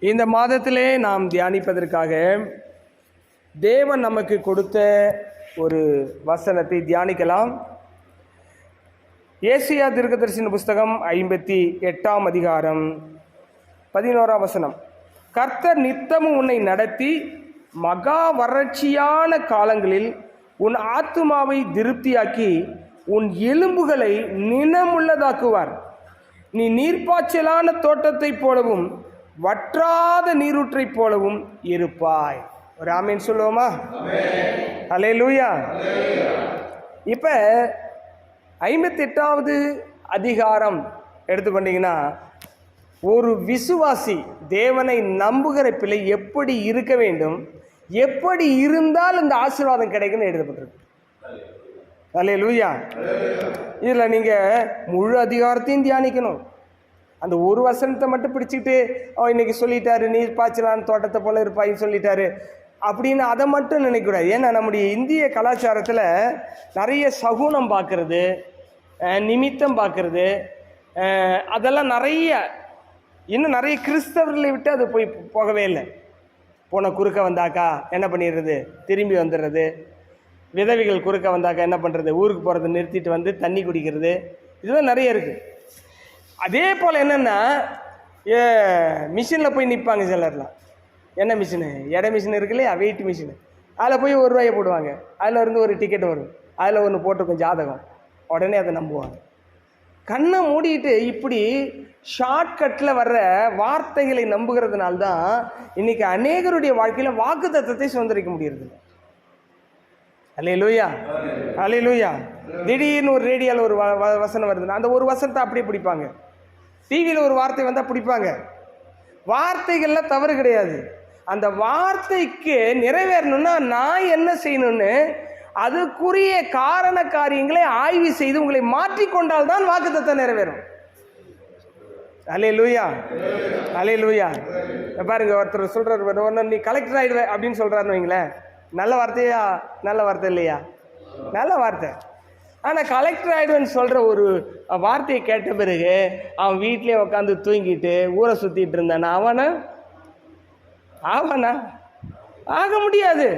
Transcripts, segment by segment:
இந்த மாதத்திலே நாம் தியானிப்பதற்காக தேவன் நமக்கு கொடுத்த ஒரு வசனத்தை தியானிக்கலாம். ஏசியா தீர்க்கதரிசியின் புஸ்தகம் 58 அதிகாரம் 11 வசனம். கர்த்தர் நித்தமும் உன்னை நடத்தி மகா வறட்சியான காலங்களில் உன் ஆத்துமாவை திருப்தியாக்கி உன் எலும்புகளை நினமுள்ளதாக்குவார். நீ நீர்ப்பாய்ச்சலான தோட்டத்தைப் போலவும் வற்றாத நீரூற்றை போலவும் இருப்பாய். ஒரு ஆமீன் சொல்லுவோமா? அல்லேலூயா. இப்ப 58வது அதிகாரம் எடுத்துக்கொண்டீங்கன்னா, ஒரு விசுவாசி தேவனை நம்புகிற பிள்ளை எப்படி இருக்க வேண்டும், எப்படி இருந்தால் இந்த ஆசீர்வாதம் கிடைக்குன்னு எழுதப்பட்டிருக்கு. அல்லேலூயா. இதில் நீங்கள் முழு அதிகாரத்தையும் தியானிக்கணும். அந்த ஒரு வசனத்தை மட்டும் பிடிச்சிக்கிட்டு இன்னைக்கு சொல்லிட்டாரு நீர் பாய்ச்சலான தோட்டத்தை போல இருப்பாயின்னு சொல்லிட்டாரு அப்படின்னு அதை மட்டும் நினைக்கக்கூடாது. ஏன்னா நம்முடைய இந்திய கலாச்சாரத்தில் நிறைய சகுனம் பார்க்கறது, நிமித்தம் பார்க்கறது, அதெல்லாம் இன்னும் நிறைய கிறிஸ்தவர்களை விட்டு அது போகவே இல்லை. போன குறுக்க வந்தாக்கா என்ன பண்ணிடுறது, திரும்பி வந்துடுறது. விதவிகள் குறுக்க வந்தாக்கா என்ன பண்ணுறது, ஊருக்கு போகிறத நிறுத்திட்டு வந்து தண்ணி குடிக்கிறது, இதெல்லாம் நிறைய இருக்குது. அதே போல் என்னென்னா மிஷினில் போய் நிற்பாங்க சிலர்லாம். என்ன மிஷினு? எடை மிஷின் இருக்கு இல்லையா, வெயிட் மிஷினு. அதில் போய் ₹1 போடுவாங்க. அதில் இருந்து ஒரு டிக்கெட் வரும், அதில் ஒன்று போட்டிருக்கும் ஜாதகம். உடனே அதை நம்புவாங்க. கண்ணை மூடிட்டு இப்படி ஷார்ட்கட்டில் வர்ற வார்த்தைகளை நம்புகிறதுனால்தான் இன்றைக்கி அநேகருடைய வாழ்க்கையில் வாக்கு தத்தத்தை சுதந்திரிக்க முடியறதில்லை. அல்லேலூயா, அல்லேலூயா. திடீர்னு ஒரு ரேடியோவில் ஒரு வசனம் வருதுன்னா அந்த ஒரு வசனத்தை அப்படியே பிடிப்பாங்க. டிவியில் ஒரு வார்த்தை வந்தால் பிடிப்பாங்க. வார்த்தைகள்லாம் தவறு கிடையாது. அந்த வார்த்தைக்கு நிறைவேறணும்னா நான் என்ன செய்யணும்னு அதுக்குரிய காரண காரியங்களை ஆய்வு செய்து உங்களை மாற்றிக்கொண்டால் தான் வாக்குத்தத்தம் நிறைவேறும். அல்லேலூயா, அல்லேலூயா. பாருங்க, ஒருத்தர் சொல்றாரு, நீ கலெக்டர் ஆயிடுவே அப்படின்னு சொல்றாருன்னு வைங்களேன். நல்ல வார்த்தையா? நல்ல வார்த்தை இல்லையா? நல்ல வார்த்தை. ஆனால் கலெக்டர் ஆகிடுவேன்னு சொல்கிற ஒரு வார்த்தையை கேட்ட பிறகு அவன் வீட்டிலே உட்காந்து தூங்கிட்டு ஊரை சுற்றிட்டு இருந்தானா அவனா ஆக முடியாது.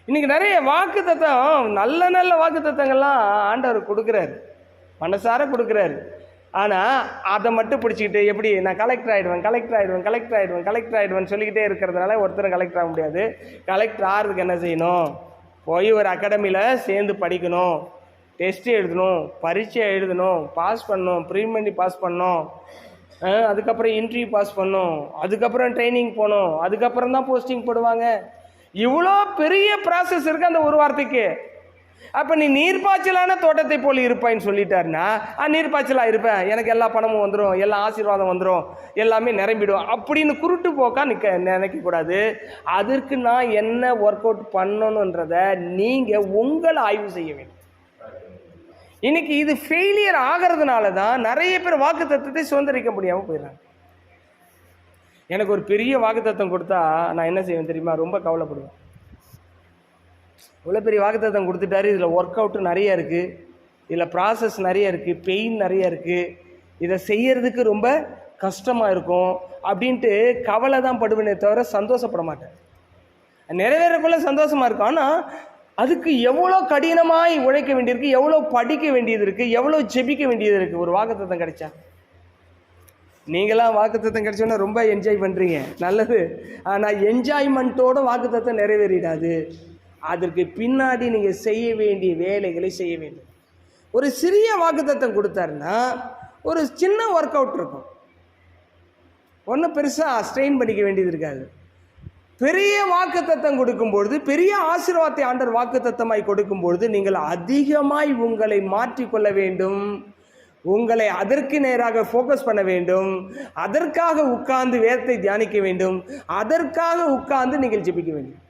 இன்னைக்கு நிறைய வாக்கு தத்தம், நல்ல நல்ல வாக்கு தத்தங்கள்லாம் ஆண்டவர் கொடுக்குறாரு, மனசார கொடுக்குறாரு. ஆனால் அதை மட்டும் பிடிச்சிக்கிட்டு எப்படி நான் கலெக்டர் ஆகிடுவேன், கலெக்டர் ஆகிடுவேன், கலெக்டர் ஆகிடுவேன், கலெக்டர் ஆகிடுவேன்னு சொல்லிக்கிட்டே இருக்கிறதுனால ஒருத்தரும் கலெக்டர் ஆக முடியாது. கலெக்டர் ஆகிறதுக்கு என்ன செய்யணும்? போய் ஒரு அகாடமியில் சேர்ந்து படிக்கணும், டெஸ்ட்டு எழுதணும், பரீட்சை எழுதணும், பாஸ் பண்ணணும், ப்ரிலிமினரி பாஸ் பண்ணணும், அதுக்கப்புறம் இன்டர்வியூ பாஸ் பண்ணணும், அதுக்கப்புறம் ட்ரைனிங் போகணும், அதுக்கப்புறம் தான் போஸ்டிங் போடுவாங்க. இவ்வளோ பெரிய ப்ராசஸ் இருக்குது அந்த ஒரு வார்த்தைக்கு. அப்போ நீ நீர்ப்பாய்ச்சலான தோட்டத்தை போல் இருப்பாயின்னு சொல்லிட்டாருன்னா நீர்ப்பாய்ச்சலாக இருப்பேன், எனக்கு எல்லா பணமும் வந்துடும், எல்லா ஆசீர்வாதம் வந்துடும், எல்லாமே நிரம்பிடும் அப்படின்னு குருட்டு போக்கா நினைக்கக்கூடாது. அதற்கு நான் என்ன ஒர்க் அவுட் பண்ணணுன்றதை நீங்கள் உங்களை ஆய்வு செய்ய வேண்டும். இன்னைக்கு இது ஃபெயிலியர் ஆகிறதுனால தான் நிறைய பேர் வாக்கு தத்தத்தை சுதந்திரிக்க முடியாமல் போயிடுறாங்க. எனக்கு ஒரு பெரிய வாக்கு தத்தம் கொடுத்தா நான் என்ன செய்வேன் தெரியுமா? ரொம்ப கவலைப்படுவேன். இவ்வளோ பெரிய வாக்கு தத்தம் கொடுத்துட்டாரு, இதில் ஒர்க் அவுட்டு நிறைய இருக்குது, இதில் ப்ராசஸ் நிறைய இருக்குது, பெயின் நிறைய இருக்குது, இதை செய்யறதுக்கு ரொம்ப கஷ்டமாக இருக்கும் அப்படின்ட்டு கவலை தான் படுவேனே தவிர சந்தோஷப்பட மாட்டேன். நிறைவேறக்குள்ள சந்தோஷமாக இருக்கும். ஆனால் அதுக்கு எவ்வளோ கடினமாய் உழைக்க வேண்டியிருக்கு, எவ்வளோ படிக்க வேண்டியது இருக்குது, எவ்வளோ ஜெபிக்க வேண்டியது இருக்குது ஒரு வாக்குத்தத்தம் கிடைச்சா. நீங்களாம் வாக்குத்தத்தம் கிடைச்சோன்னா ரொம்ப என்ஜாய் பண்ணுறீங்க, நல்லது. ஆனால் என்ஜாய்மெண்ட்டோட வாக்குத்தத்தம் நிறைவேறிடாது. அதற்கு பின்னாடி நீங்கள் செய்ய வேண்டிய வேலைகளை செய்ய வேண்டும். ஒரு சிறிய வாக்குத்தத்தம் கொடுத்தாருன்னா ஒரு சின்ன ஒர்க் அவுட் இருக்கும், ஒன்றும் பெருசாக ஸ்ட்ரெயின் பண்ணிக்க வேண்டியது இருக்காது. பெரிய வாக்குத்தத்தம் கொடுக்கும்பொழுது, பெரிய ஆசீர்வாதத்தை ஆண்டவர் வாக்குத்தத்தமாய் கொடுக்கும்பொழுது நீங்கள் அதிகமாய் உங்களை மாற்றிக்கொள்ள வேண்டும், உங்களை அதற்கு நேராக ஃபோக்கஸ் பண்ண வேண்டும், அதற்காக உட்கார்ந்து வேதத்தை தியானிக்க வேண்டும், அதற்காக உட்கார்ந்து நீங்கள் ஜெபிக்க வேண்டும்.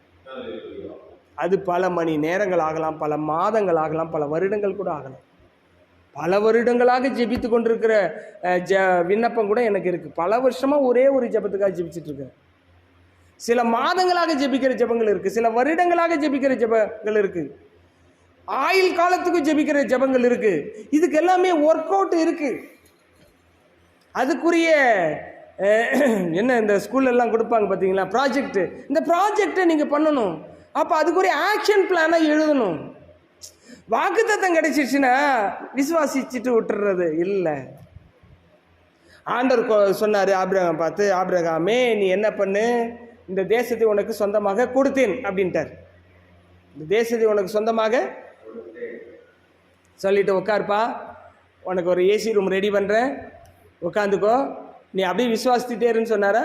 அது பல மணி நேரங்கள் ஆகலாம், பல மாதங்கள் ஆகலாம், பல வருடங்கள் கூட ஆகலாம். பல வருடங்களாக ஜெபித்து கொண்டிருக்கிற விண்ணப்பம் கூட எனக்கு இருக்குது. பல வருஷமாக ஒரே ஒரு ஜெபத்துக்காக ஜெபிச்சுட்டு இருக்கேன். சில மாதங்களாக ஜெபிக்கிற ஜெபங்கள் இருக்குது, சில வருடங்களாக ஜெபிக்கிற ஜெபங்கள் இருக்குது, ஆயுள் காலத்துக்கு ஜெபிக்கிற ஜெபங்கள் இருக்குது. இதுக்கு எல்லாமே ஒர்க் அவுட் இருக்குது. அதுக்குரிய என்ன இந்த ஸ்கூல்லெல்லாம் கொடுப்பாங்க பார்த்தீங்களா ப்ராஜெக்ட்டு, இந்த ப்ராஜெக்டை நீங்கள் பண்ணணும். அப்போ அதுக்குரிய ஆக்ஷன் பிளானாக எழுதணும். வாக்குத்தத்தம் கிடைச்சிருச்சுன்னா விசுவாசிச்சுட்டு விட்டுறது இல்லை. ஆண்டவர் சொன்னார் ஆபிரகாம் பார்த்து, ஆபிரகாமே நீ என்ன பண்ணு, இந்த தேசத்தை உனக்கு சொந்தமாக கொடுத்தேன் அப்படின்ட்டார். இந்த தேசத்தை உனக்கு சொந்தமாக சொல்லிட்டு உட்காருப்பா, உனக்கு ஒரு ஏசி ரூம் ரெடி பண்ணுறேன், உட்காந்துக்கோ, நீ அப்படியே விசுவாசித்துட்டேருன்னு சொன்னாரா?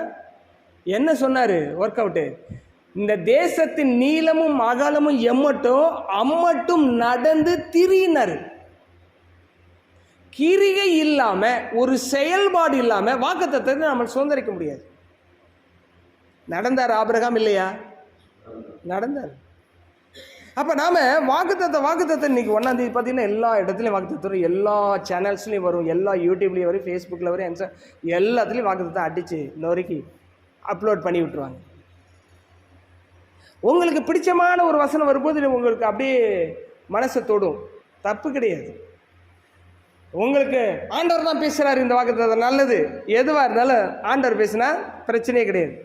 என்ன சொன்னார்? Work out. இந்த தேசத்தின் நீளமும் அகலமும் எம்மட்டும் அம்மட்டும் நடந்து திரியினர். கிரிகை இல்லாம, ஒரு செயல்பாடு இல்லாம வாக்குத்தத்தத்தை நம்ம சுதந்திரிக்க முடியாது. நடந்தார் ஆபிரகாம் இல்லையா? நடந்தார். அப்ப நாம வாக்குத்தத்தம் இன்னைக்கு 1ஆம் தேதி பார்த்தீங்கன்னா எல்லா இடத்துலையும் வாக்குத்தத்தம், எல்லா சேனல்ஸ்லையும் வரும், எல்லா யூடியூப்லேயும் வரும், ஃபேஸ்புக்கில் வரும், எல்லாத்துலேயும் வாக்குத்தத்தம் அடிச்சு நொறுக்கி அப்லோட் பண்ணி விட்டுருவாங்க. உங்களுக்கு பிடிச்சமான ஒரு வசனம் வரும்போது உங்களுக்கு அப்படியே மனசை தொடும், தப்பு கிடையாது. உங்களுக்கு ஆண்டவர் தான் பேசுகிறாரு இந்த வாக்குத்தத்தம், நல்லது. எதுவாக இருந்தாலும் ஆண்டவர் பேசினா பிரச்சனையே கிடையாது.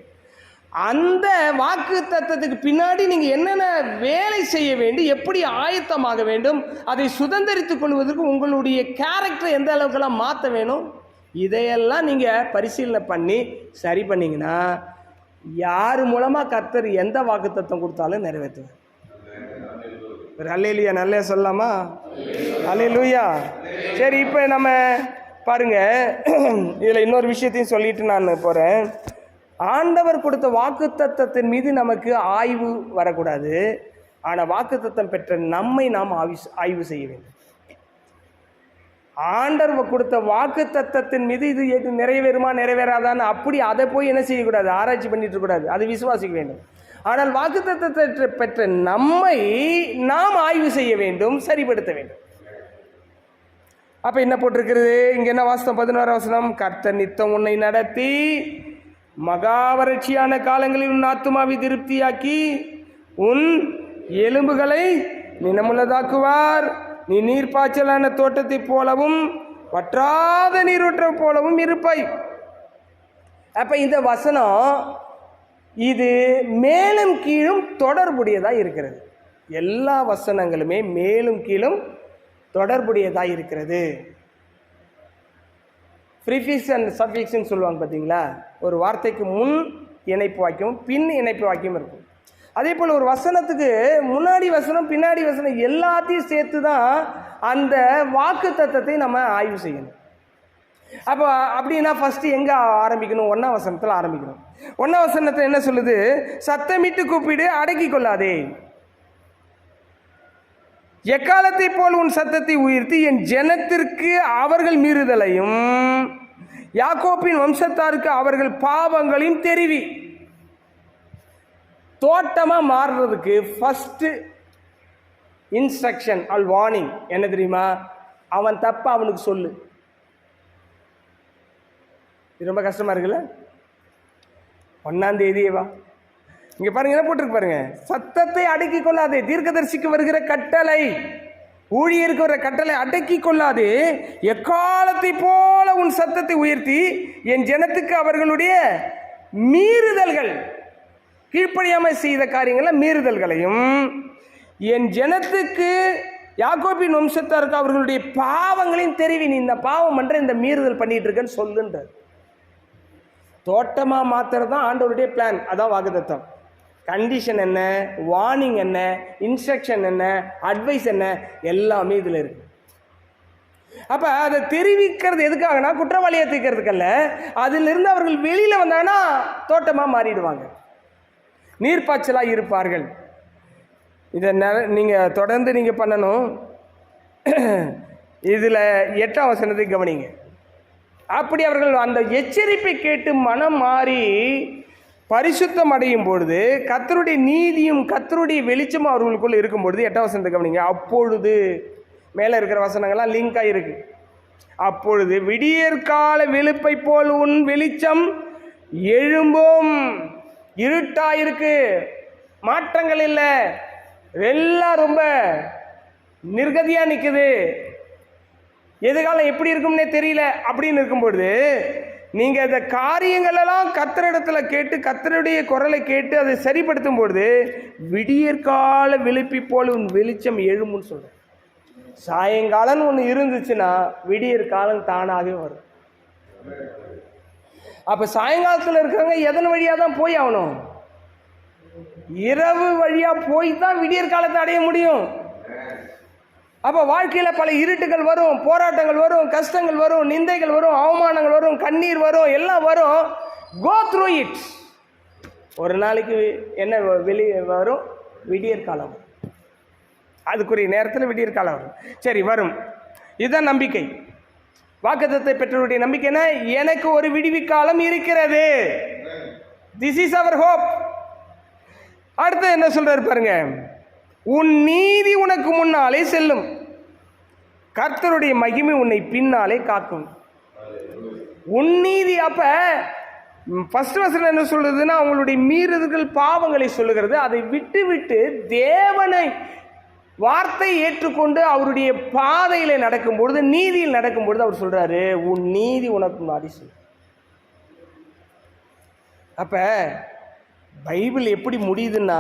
அந்த வாக்குத்தத்தத்துக்கு பின்னாடி நீங்கள் என்னென்ன வேலை செய்ய வேண்டும், எப்படி ஆயத்தமாக வேண்டும், அதை சுதந்திரித்துக் கொள்வதற்கு உங்களுடைய கேரக்டரை எந்த அளவுக்கெல்லாம் மாற்ற வேணும், இதையெல்லாம் நீங்கள் பரிசீலனை பண்ணி சரி பண்ணிங்கன்னா யார் மூலமாக கர்த்தர் எந்த வாக்குத்தத்தம் கொடுத்தாலும் நிறைவேற்றுவார். அல்லேலூயா, நல்ல சொல்லலாமா? அல்லேலூயா. சரி, இப்போ நம்ம பாருங்க, இதில் இன்னொரு விஷயத்தையும் சொல்லிட்டு நான் போகிறேன். ஆண்டவர் கொடுத்த வாக்குத்தத்தத்தின் மீது நமக்கு ஆய்வு வரக்கூடாது, ஆனால் வாக்குத்தத்தம் பெற்ற நம்மை நாம் ஆய்வு செய்ய வேண்டும். ஆண்டவர் கொடுத்த வாக்குத்தத்தத்தின் மீது இது நிறைவேறுமா நிறைவேறாதான்னு அப்படி அதை போய் என்ன செய்யக்கூடாது, ஆராய்ச்சி பண்ணிட்டு இருக்கக்கூடாது, அது விசுவாசிக்க வேண்டும். ஆனால் வாக்குத்தத்தத்தை பெற்ற நம்மை நாம் ஆய்வு செய்ய வேண்டும், சரிப்படுத்த வேண்டும். அப்ப என்ன போட்டிருக்கிறது இங்க? என்ன வாசனம்? 11ஆம் வசனம். கர்த்தர் நித்தம் உன்னை நடத்தி மகாவறட்சியான காலங்களில் உன் ஆத்துமாவை திருப்தியாக்கி உன் எலும்புகளை நினமுள்ளதாக்குவார். நீ நீர்ப்பாய்ச்சலான தோட்டத்தை போலவும் வற்றாத நீரூற்றை போலவும் இருப்பாய். அப்ப இந்த வசனம் இது மேலும் கீழும் தொடர்புடையதாக இருக்கிறது. எல்லா வசனங்களுமே மேலும் கீழும் தொடர்புடையதாக இருக்கிறது. ப்ரீஃபிக்ஸ் அண்ட் சஃபிக்ஸ்ன்னு சொல்லுவாங்க பார்த்தீங்களா? ஒரு வார்த்தைக்கு முன் இணைப்பு வாக்கியம், பின் இணைப்பு வாக்கியம் இருக்கும். அதே போல் ஒரு வசனத்துக்கு முன்னாடி வசனம் பின்னாடி வசனம் எல்லாத்தையும் சேர்த்து தான் அந்த வாக்கு தத்தத்தை நம்ம ஆய்வு செய்யணும். அப்போ அப்படின்னா ஃபஸ்ட்டு எங்கே ஆரம்பிக்கணும்? 1ஆம் வசனத்தில் ஆரம்பிக்கணும். 1ஆம் வசனத்தில் என்ன சொல்லுது? சத்தமிட்டு கூப்பிடு, அடக்கி கொள்ளாதே. எக்காலத்தை போல் உன் சத்தத்தை உயர்த்தி என் ஜனத்திற்கு அவர்கள் மீறுதலையும் யாக்கோப்பின் வம்சத்தாருக்கு அவர்கள் பாவங்களையும் தெரிவி. தோட்டமாக மாறுறதுக்கு ஃபஸ்ட்டு இன்ஸ்ட்ரக்ஷன் ஆல் வார்னிங் என்ன தெரியுமா? அவன் தப்ப அவனுக்கு சொல்லு. இது ரொம்ப கஷ்டமாக இருக்குல்ல? 1ஆம் தேதியேவா இங்கே பாருங்க, என்ன போட்டிருக்கு பாருங்க. சத்தத்தை அடக்கி கொள்ளாதே, தீர்க்கதரிசிக்கு வருகிற கட்டளை, ஊழியருக்கு வர கட்டளை, அடக்கி கொள்ளாதே. எக்காலத்தை போல உன் சத்தத்தை உயர்த்தி என் ஜனத்துக்கு அவர்களுடைய மீறுதல்கள், கீழ்ப்படியாமல் செய்த காரியங்கள மீறுதல்களையும், என் ஜனத்துக்கு யாக்கோபின் வம்சத்தாருக்கு அவர்களுடைய பாவங்களையும் தெரிவி. நீ இந்த பாவம் பண்ற, இந்த மீறுதல் பண்ணிட்டு இருக்கன்னு சொல்லுன்ற. தோட்டமாக மாத்துறது தான் ஆண்டவருடைய பிளான். அதான் வாக்குத்தத்தம். கண்டிஷன் என்ன, வார்னிங் என்ன, இன்ஸ்ட்ரக்ஷன் என்ன, அட்வைஸ் என்ன, எல்லாமே இதில் இருக்கு. அப்போ அதை தெரிவிக்கிறது எதுக்காகனா குற்றவாளியை தீர்க்கிறதுக்கல்ல, அதிலிருந்து அவர்கள் வெளியில் வந்தாங்கன்னா தோட்டமாக மாறிடுவாங்க, நீர்ப்பாய்ச்சலாக இருப்பார்கள். இதை நீங்கள் தொடர்ந்து நீங்கள் பண்ணணும். இதில் 8ஆம் வசனத்தை கவனிங்க. அப்படி அவர்கள் அந்த எச்சரிப்பை கேட்டு மனம் மாறி பரிசுத்தம் அடையும் பொழுது, கர்த்தருடைய நீதியும் கர்த்தருடைய வெளிச்சமும் அவர்களுக்குள்ள இருக்கும் பொழுது, 8ஆம் வசனத்தை கவனிங்க. அப்பொழுது, மேலே இருக்கிற வசனங்கள்லாம் லிங்க் ஆகிருக்கு. அப்பொழுது விடியற்கால வெளுப்பை போல் உன் வெளிச்சம் எழும்பும். இருட்டாயிருக்கு, மாற்றங்கள் இல்லை, எல்லாம் ரொம்ப நிர்கதியாக நிற்குது, எதிர்காலம் எப்படி இருக்கும்னே தெரியல அப்படின்னு இருக்கும்பொழுது நீங்கள் இந்த காரியங்களெல்லாம் கர்த்தரிடத்துல கேட்டு கர்த்தருடைய குரலை கேட்டு அதை சரிப்படுத்தும் பொழுது விடியற்கால விழிப்பி போல உன் வெளிச்சம் எழுமுன்னு சொல்கிறேன். சாயங்காலம் ஒன்று இருந்துச்சுன்னா விடியற்காலம் தானாகவே வரும். அப்போ சாயங்காலத்தில் இருக்கிறவங்க எதன் வழியாக தான் போய் ஆகணும்? இரவு வழியாக போய் தான் விடியற்காலத்தை அடைய முடியும். அப்போ வாழ்க்கையில் பல இருட்டுகள் வரும், போராட்டங்கள் வரும், கஷ்டங்கள் வரும், நிந்தைகள் வரும், அவமானங்கள் வரும், கண்ணீர் வரும், எல்லாம் வரும். Go through it. ஒரு நாளைக்கு என்ன வெளியே வரும்? விடியற்காலம். அதுக்குரிய நேரத்தில் விடியற்காலம் வரும். சரி, வரும். இதுதான் நம்பிக்கை. வாக்குத்தத்தத்தை பெற்றவருடைய நம்பிக்கை என்ன? எனக்கு ஒரு விடுவிக்காலம் இருக்கிறது. This is our hope. அடுத்து என்ன சொல்றாரு பாருங்க, உன் நீதி உனக்கு முன்னாலே செல்லும், கர்த்தருடைய மகிமை உன்னை பின்னாலே காக்கும். உன் நீதி. அப்ப ஃபர்ஸ்ட் வசனம் என்ன சொல்றதுன்னா, அவங்களுடைய மீறுதல்கள் பாவங்களை சொல்லுகிறது. அதை விட்டு விட்டு தேவனை வார்த்தை ஏற்றுக்கொண்டு அவருடைய பாதையில நடக்கும் பொழுது, நீதியில் நடக்கும் பொழுது அவர் சொல்றாரு, உன் நீதி உனக்கு முன்னாடி செல்லும். அப்ப பைபிள் எப்படி முடியுதுன்னா,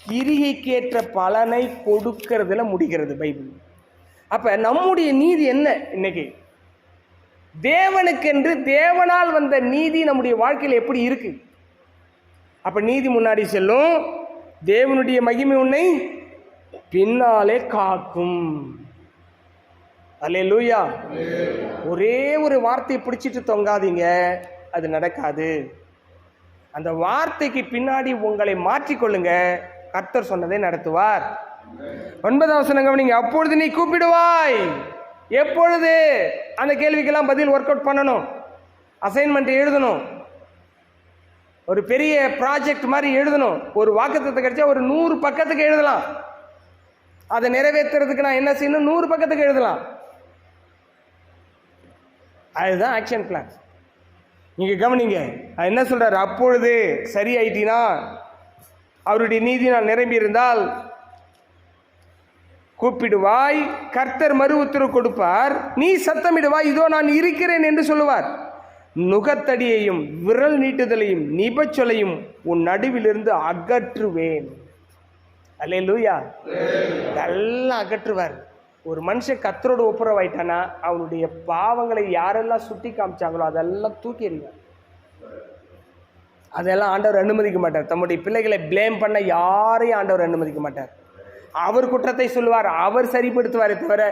கிரிகைக்கேற்ற பலனை கொடுக்கறதுல முடிகிறது பைபிள். அப்ப நம்முடைய நீதி என்ன? இன்னைக்கு தேவனுக்கென்று தேவனால் வந்த நீதி நம்முடைய வாழ்க்கையில் எப்படி இருக்கு? அப்ப நீதி முன்னாடி செல்லும், தேவனுடைய மகிமை உன்னை பின்னாலே காக்கும். அல்லேலூயா. ஒரே ஒரு வார்த்தையை பிடிச்சிட்டு தொங்காதீங்க, அது நடக்காது. அந்த வார்த்தைக்கு பின்னாடி உங்களை மாற்றிக்கொள்ளுங்க, கர்த்தர் சொன்னதை நடத்துவார். 9வது வசனம் கவனிங்க. அப்பொழுது நீ கூப்பிடுவாய். எப்பொழுது? அந்த கேள்விக்கெல்லாம் பதில் ஒர்க் அவுட் பண்ணணும், அசைன்மெண்ட் எழுதணும், ஒரு பெரிய ப்ராஜெக்ட் மாதிரி எழுதணும். ஒரு வாக்குத்தத்தம் கிடைச்சா ஒரு 100 பக்கத்துக்கு எழுதலாம். அதை நிறைவேற்றுறதுக்கு நான் என்ன செய்யணும்? 100 பக்கத்துக்கு எழுதலாம். அதுதான் ஆக்ஷன் பிளான். நீங்க கவனிங்க, என்ன சொல்றாரு? அப்பொழுது சரியாயிட்டினா, அவருடைய நீதி நான் நிரம்பி இருந்தால் கூப்பிடுவாய், கர்த்தர் மறு உத்தரவு கொடுப்பார். நீ சத்தமிடுவாய், இதோ நான் இருக்கிறேன் என்று சொல்லுவார். நுகத்தடியையும் விரல் நீட்டுதலையும் நிபச்சொலையும் உன் நடுவிலிருந்து அகற்றுவேன். அல்லேலூயா. எல்லாம் அகற்றுவார். ஒரு மனுஷன் கர்த்தரோடு ஒப்புரவாயிட்டானா அவனுடைய பாவங்களை யாரெல்லாம் சுட்டி காமிச்சாங்களோ அதெல்லாம் தூக்கி எறிவார். அதெல்லாம் ஆண்டவர் அனுமதிக்க மாட்டார். தம்முடைய பிள்ளைகளை பிளேம் பண்ண யாரையும் ஆண்டவர் அனுமதிக்க மாட்டார். அவர் குற்றத்தை சொல்லுவார், அவர் சரிப்படுத்துவாரே தவிர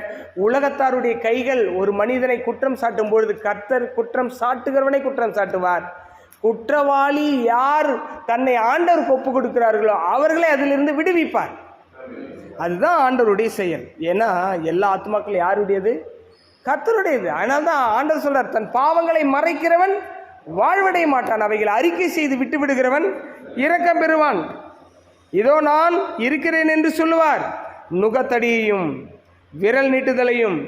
உலகத்தாருடைய கைகள் ஒரு மனிதனை குற்றம் சாட்டும் பொழுது கர்த்தர் குற்றம் சாட்டுகிறவனை குற்றம் சாட்டுவார். குற்றவாளி யார் தன்னை ஆண்டவருக்கு ஒப்பு கொடுக்கிறார்களோ அவர்களை அதிலிருந்து விடுவிப்பார். அதுதான் ஆண்டவருடைய செயல். ஏன்னா எல்லா ஆத்மாக்கள் யாருடையது? கர்த்தருடையது. அதனால தான் ஆண்டவர் சொல்றார், தன் பாவங்களை மறைக்கிறவன் வாழ்வடைய மாட்டான், அவைகளை அறிக்கை செய்து விட்டு விடுகிறவன் இரக்கம் பெறுவான். இதோ நான் இருக்கிறேன் என்று சொல்லுவார். நுகத்தடியையும் விரல் நீட்டுதலையும்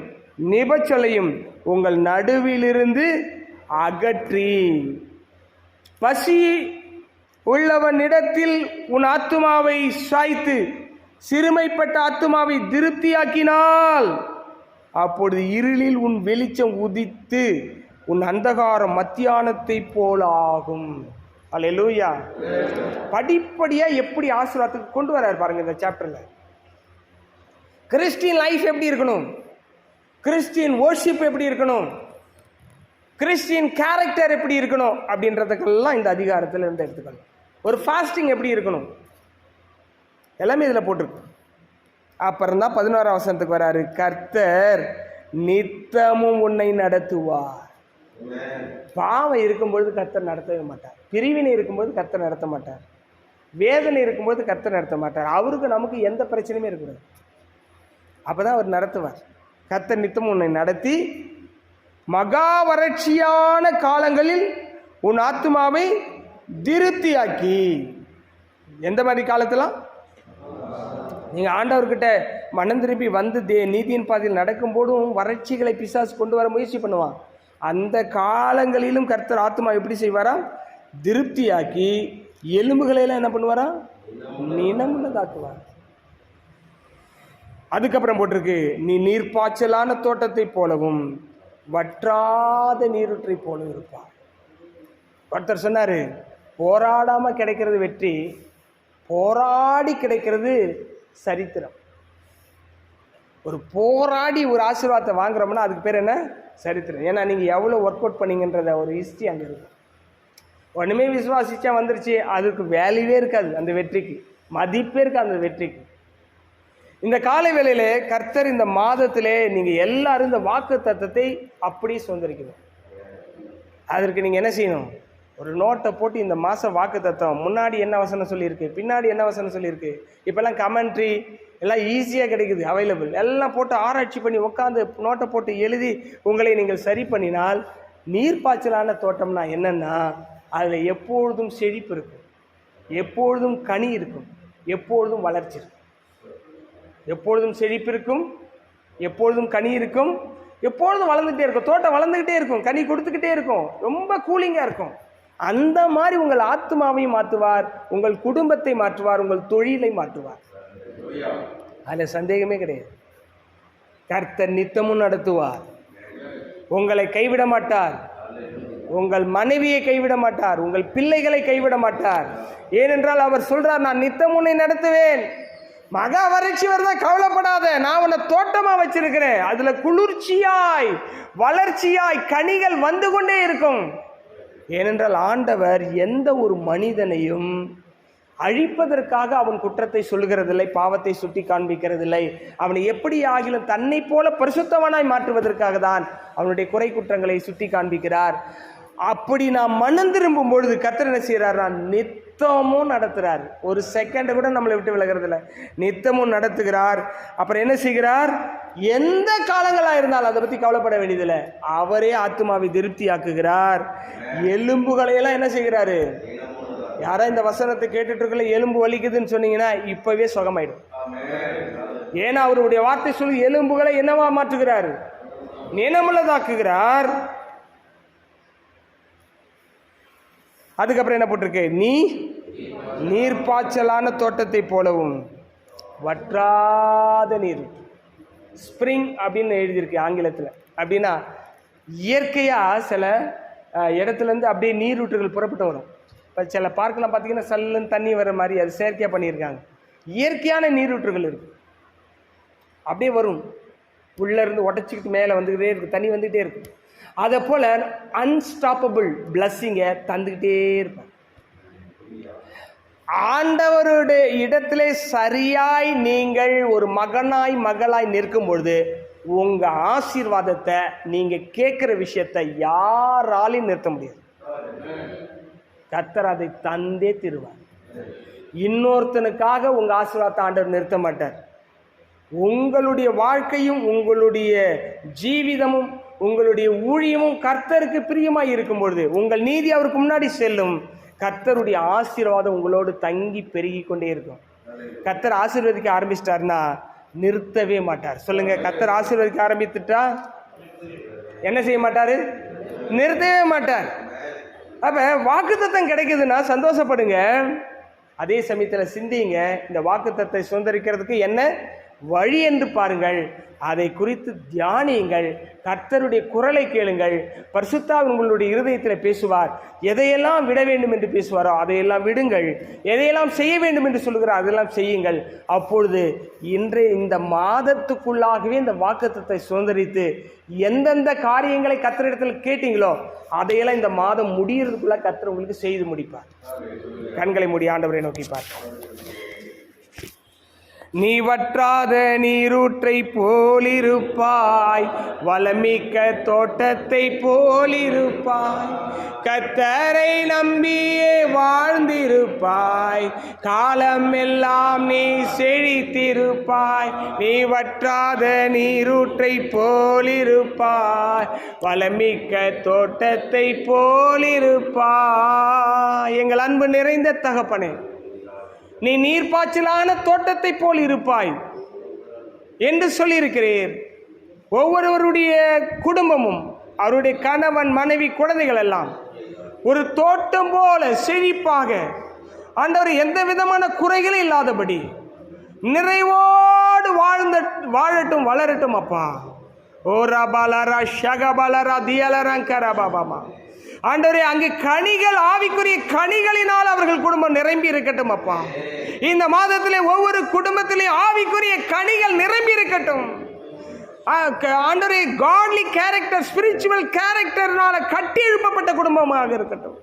நிபச்சொலையும் உங்கள் நடுவிலிருந்து அகற்றி பசி உள்ளவனிடத்தில் உன் ஆத்துமாவை சாய்த்து சிறுமைப்பட்ட ஆத்துமாவை திருப்தியாக்கினால் அப்பொழுது இருளில் உன் வெளிச்சம் உதித்து உன் அந்தகாரம் மத்தியானத்தை போல ஆகும். அல்லேலூயா. படிப்படியா எப்படி ஆசீர்வாதத்துக்கு கொண்டு வராரு பாருங்க இந்த சாப்டர்ல. கிறிஸ்டியன் லைஃப் எப்படி இருக்கணும், கிறிஸ்டியன் வர்ஷிப் எப்படி இருக்கணும், கிறிஸ்டியன் கேரக்டர் எப்படி இருக்கணும் அப்படின்றதுக்கெல்லாம் இந்த அதிகாரத்தில் இருந்து எடுத்துக்கணும். ஒரு ஃபாஸ்டிங் எப்படி இருக்கணும் எல்லாமே இதில் போட்டிருக்கு. அப்புறம் தான் 11ஆம் வசனத்துக்கு வராரு. கர்த்தர் நித்தமும் உன்னை நடத்துவார். பாவம் இருக்கும்பொழுது கர்த்தர் நடத்தவே மாட்டார். பிரிவினை இருக்கும்போது கர்த்தர் நடத்த மாட்டார். வேதனை இருக்கும்போது கர்த்தர் நடத்த மாட்டார். அவருக்கு நமக்கு எந்த பிரச்சனையுமே இருக்கக்கூடாது. அப்போதான் அவர் நடத்துவார். கர்த்தர் நித்தமும் உன்னை நடத்தி மகா வறட்சியான காலங்களில் உன் ஆத்துமாவை திருப்தியாக்கி. எந்த மாதிரி காலத்திலாம்? நீங்கள் ஆண்டவர்கிட்ட மனம் திரும்பி வந்து நீதியின் பாதையில் நடக்கும்போதும் வறட்சிகளை பிசாசு கொண்டு வர முயற்சி பண்ணுவான். அந்த காலங்களிலும் கர்த்தர் ஆத்துமா எப்படி செய்வாரா? திருப்தியாக்கி எலும்புகளையெல்லாம் என்ன பண்ணுவாரா? நினமுள்ளதாக்குவார். அதுக்கப்புறம் போட்டிருக்கு, நீ நீர்ப்பாய்ச்சலான தோட்டத்தை போலவும் வற்றாத நீரூற்றை போல இருப்பார். ஒருத்தர் சொன்னார், போராடாமல் கிடைக்கிறது வெற்றி, போராடி கிடைக்கிறது சரித்திரம். ஒரு போராடி ஒரு ஆசீர்வாதத்தை வாங்குறோம்னா அதுக்கு பேர் என்ன? சரித்திரம். ஏன்னா நீங்கள் எவ்வளோ ஒர்க் அவுட் பண்ணீங்கன்றத ஒரு ஹிஸ்ட்ரி அங்கே இருக்கும். ஒன்றுமே விசுவாசிச்சா வந்துருச்சு, அதுக்கு வேல்யூவே இருக்காது, அந்த வெற்றிக்கு மதிப்பே இருக்காது அந்த வெற்றிக்கு. இந்த காலை வேளையிலே கர்த்தர் இந்த மாதத்திலே நீங்கள் எல்லாரும் இந்த வாக்கு தத்தத்தை அப்படியே சுதந்திரிக்கணும். அதற்கு நீங்கள் என்ன செய்யணும்? ஒரு நோட்டை போட்டு இந்த மாதம் வாக்கு தத்துவம் முன்னாடி என்ன வசனம் சொல்லியிருக்கு, பின்னாடி என்ன வசனம் சொல்லியிருக்கு, இப்போல்லாம் கமெண்ட்ரி எல்லாம் ஈஸியாக கிடைக்குது, அவைலபிள், எல்லாம் போட்டு ஆராய்ச்சி பண்ணி உட்காந்து நோட்டை போட்டு எழுதி உங்களை நீங்கள் சரி பண்ணினால், நீர்ப்பாய்ச்சலான தோட்டம்னா என்னென்னா அதில் எப்பொழுதும் செழிப்பு இருக்கும், எப்பொழுதும் கனி இருக்கும், எப்பொழுதும் வளர்ச்சி இருக்கும். எப்பொழுதும் செழிப்பு இருக்கும், எப்பொழுதும் கனி இருக்கும், எப்பொழுதும் வளர்ந்துகிட்டே இருக்கும், தோட்டம் வளர்ந்துக்கிட்டே இருக்கும், கனி கொடுத்துக்கிட்டே இருக்கும், ரொம்ப கூலிங்காக இருக்கும். அந்த மாதிரி உங்கள் ஆத்மாவையும் மாற்றுவார், உங்கள் குடும்பத்தை மாற்றுவார், உங்கள் தொழிலை மாற்றுவார். அதில் சந்தேகமே கிடையாது. கர்த்தர் நித்தமும் நடத்துவார், உங்களை கைவிட மாட்டார், உங்கள் மனைவியை கைவிட மாட்டார், உங்கள் பிள்ளைகளை கைவிட மாட்டார். ஏனென்றால் அவர் சொல்றார், நான் நித்தம் உன்னை நடத்துவேன், மகா வறட்சி வருதா கவலைப்படாத, நான் உன்னை தோட்டமா வச்சிருக்கிறேன், அதுல குளிர்ச்சியாய் வளர்ச்சியாய் கனிகள் வந்து கொண்டே இருக்கும். ஏனென்றால் ஆண்டவர் எந்த ஒரு மனிதனையும் அழிப்பதற்காக அவன் குற்றத்தை சொல்லுகிறதில்லை, பாவத்தை சுட்டி காண்பிக்கிறதில்லை. அவனை எப்படி ஆகிலும் தன்னை போல பரிசுத்தவனாய் மாற்றுவதற்காக தான் அவனுடைய குறை குற்றங்களை சுட்டி காண்பிக்கிறார். அப்படி நாம் மனம் திரும்பும் பொழுது கர்த்தர் என்ன செய்கிறார்? நித்தமும் நடத்துகிறார். ஒரு செகண்ட் கூட நம்மளை விட்டு விலகிறதில்ல, நித்தமும் நடத்துகிறார். அப்புறம் என்ன செய்கிறார்? எந்த காலங்களாக இருந்தாலும் அதை பற்றி கவலைப்பட வேண்டியதில்லை, அவரே ஆத்மாவை திருப்தி ஆக்குகிறார். எலும்புகளையெல்லாம் என்ன செய்கிறாரு? யாரா இந்த வசனத்தை கேட்டுட்டு இருக்கல எலும்பு வலிக்குதுன்னு சொன்னீங்கன்னா இப்பவே சுகமாயிடும். ஏன்னா அவருடைய வார்த்தை சொல்லி எலும்புகளை என்னவா மாற்றுகிறார்? நினமுள்ளதாக்குகிறார். அதுக்கப்புறம் என்ன போட்டிருக்கு? நீ நீர்ப்பாய்ச்சலான தோட்டத்தை போலவும் வற்றாத நீர், ஸ்ப்ரிங் அப்படின்னு எழுதியிருக்கு ஆங்கிலத்தில். அப்படின்னா இயற்கையாக சில இடத்துலேருந்து அப்படியே நீரூற்றுகள் புறப்பட்டு வரும். இப்போ சில பார்க்கெலாம் பார்த்தீங்கன்னா சல்லுன்னு தண்ணி வர மாதிரி அது செயற்கையாக பண்ணியிருக்காங்க. இயற்கையான நீரூற்றுகள் இருக்குது, அப்படியே வரும், உள்ளேருந்து உடச்சிக்கிட்டு மேலே வந்துக்கிட்டே இருக்குது, தண்ணி வந்துக்கிட்டே இருக்கும். அதை போல் அன்ஸ்டாப்பபிள் பிளஸ்ஸிங்கை தந்துக்கிட்டே இருப்பாங்க. ஆண்டவருடைய இடத்திலே சரியாய் நீங்கள் ஒரு மகனாய் மகளாய் நிற்கும் பொழுது உங்கள் ஆசீர்வாதத்தை நீங்கள் கேட்குற விஷயத்தை யாராலையும் நிறுத்த முடியாது. கர்த்தர் அதை தந்தே தருவார். இன்னொருத்தனுக்காக உங்கள் ஆசீர்வாதத்தை ஆண்டவர் நிறுத்த மாட்டார். உங்களுடைய வாழ்க்கையும் உங்களுடைய ஜீவிதமும் உங்களுடைய ஊழியமும் கர்த்தருக்கு பிரியமாய் இருக்கும் பொழுது உங்கள் நீதி அவருக்கு முன்னாடி செல்லும். கர்த்தருடைய ஆசீர்வாதம் உங்களோடு தங்கி பெருகி கொண்டே இருக்கும். கர்த்தர் ஆசீர்வதிக்க ஆரம்பிச்சிட்டார்னா நிறுத்தவே மாட்டார். சொல்லுங்க, கர்த்தர் ஆசீர்வதிக்க ஆரம்பித்துட்டா என்ன செய்ய மாட்டாரு? நிறுத்தவே மாட்டார். அப்ப வாக்குத்தத்தம் கிடைக்குதுன்னா சந்தோஷப்படுங்க. அதே சமயத்தில் சிந்திங்க, இந்த வாக்குத்தத்தை சுதந்திரிக்கிறதுக்கு என்ன வழி என்று பாருங்கள். அதை குறித்து தியானியுங்கள். கர்த்தருடைய குரலை கேளுங்கள். பரிசுத்தாவின் உங்களுடைய இருதயத்தில் பேசுவார். எதையெல்லாம் விட வேண்டும் என்று பேசுவாரோ அதையெல்லாம் விடுங்கள். எதையெல்லாம் செய்ய வேண்டும் என்று சொல்கிறார் அதெல்லாம் செய்யுங்கள். அப்பொழுது இன்றைய இந்த மாதத்துக்குள்ளாகவே இந்த வாக்குத்தத்தை சுதந்திரித்து எந்தெந்த காரியங்களை கர்த்தரிடத்தில் கேட்டீங்களோ அதையெல்லாம் இந்த மாதம் முடியறதுக்குள்ள கர்த்தர் உங்களுக்கு செய்து முடிப்பார். கண்களை மூடி ஆண்டவரை நோக்கி பார்ப்போம். நீ வற்றாத நீரூற்றை போலிருப்பாய், வளமிக்க தோட்டத்தை போலிருப்பாய், கர்த்தரை நம்பியே வாழ்ந்திருப்பாய், காலம் எல்லாம் நீ செழித்திருப்பாய். நீ வற்றாத நீரூற்றை போலிருப்பாய், வளமிக்க தோட்டத்தை போலிருப்பாய். எங்கள் அன்பு நிறைந்த தகப்பனே, நீ நீர்ப்பாய்ச்சலான தோட்டத்தை போல் இருப்பாய் என்று சொல்லியிருக்கிறீர். ஒவ்வொருவருடைய குடும்பமும் அவருடைய கணவன் மனைவி குழந்தைகள் எல்லாம் ஒரு தோட்டம் போல செழிப்பாக ஆண்டவர் எந்த விதமான குறைகளும் இல்லாதபடி நிறைவோடு வாழட்டும், வளரட்டும். அப்பா, ஓ ரபாலரா ஷகபாலரா தியலரங்கரபாபாமா. ஆண்டவரே, அங்கு கனிகள், ஆவிக்குரிய கனிகளினால் அவர்கள் குடும்பம் நிரம்பி இருக்கட்டும் அப்பா. இந்த மாதத்திலே ஒவ்வொரு குடும்பத்திலே ஆவிக்குரிய கனிகள் நிரம்பி இருக்கட்டும் ஆண்டவரே. காட்லி கேரக்டர், ஸ்பிரிச்சுவல் கேரக்டர்னால கட்டி எழுப்பப்பட்ட குடும்பமாக இருக்கட்டும்.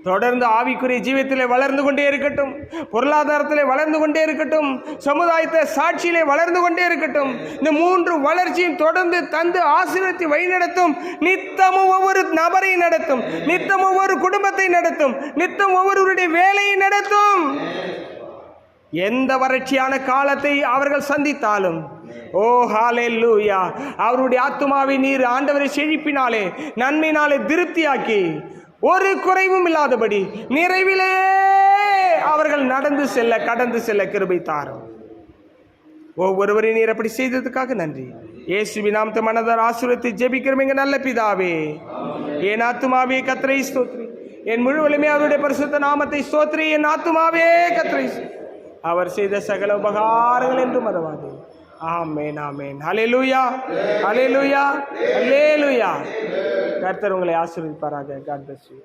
தொடர்ந்து ஆவிக்குரிய ஜீவியத்திலே வளர்ந்து கொண்டே இருக்கட்டும், பொருளாதாரத்திலே வளர்ந்து கொண்டே இருக்கட்டும், சமுதாயத்தை சாட்சியிலே வளர்ந்து கொண்டே இருக்கட்டும். இந்த 3 வளர்ச்சியும் தொடர்ந்து தந்து ஆசீர்வதித்து வழிநடத்தும். நித்தமும் ஒவ்வொரு நபரை நடத்தும், நித்தம் ஒவ்வொரு குடும்பத்தை நடத்தும், நித்தம் ஒவ்வொருவருடைய வேலையை நடத்தும். எந்த வறட்சியான காலத்தை அவர்கள் சந்தித்தாலும், ஓ ஹல்லேலூயா, அவருடைய ஆத்துமாவை நீர் ஆண்டவரை செழிப்பினாலே, நன்மையினாலே திருப்தியாக்கி, ஒரு குறைவும் இல்லாதபடி நிறைவிலே அவர்கள் நடந்து செல்ல, கடந்து செல்ல கிருபை தாரும். ஒவ்வொருவரையும் நீர் அப்படி செய்ததுக்காக நன்றி. இயேசுவின் நாமத்தை மனதார ஆசீர்வதித்து ஜெபிக்கிறோம் எங்கள் நல்ல பிதாவே. என் ஆத்துமாவே கர்த்தரை ஸ்தோத்திரி, என் முழு வலிமை அவருடைய பரிசுத்த நாமத்தை ஸ்தோத்திரி. என் ஆத்துமாவே கர்த்தரை, அவர் செய்த சகல உபகாரங்கள் என்று மறவாதே. ஆமென், ஆமென். ஹல்லேலூயா, ஹல்லேலூயா, ஹல்லேலூயா. கர்த்தர் உங்களை ஆசீர்வதிப்பாராக. God bless you.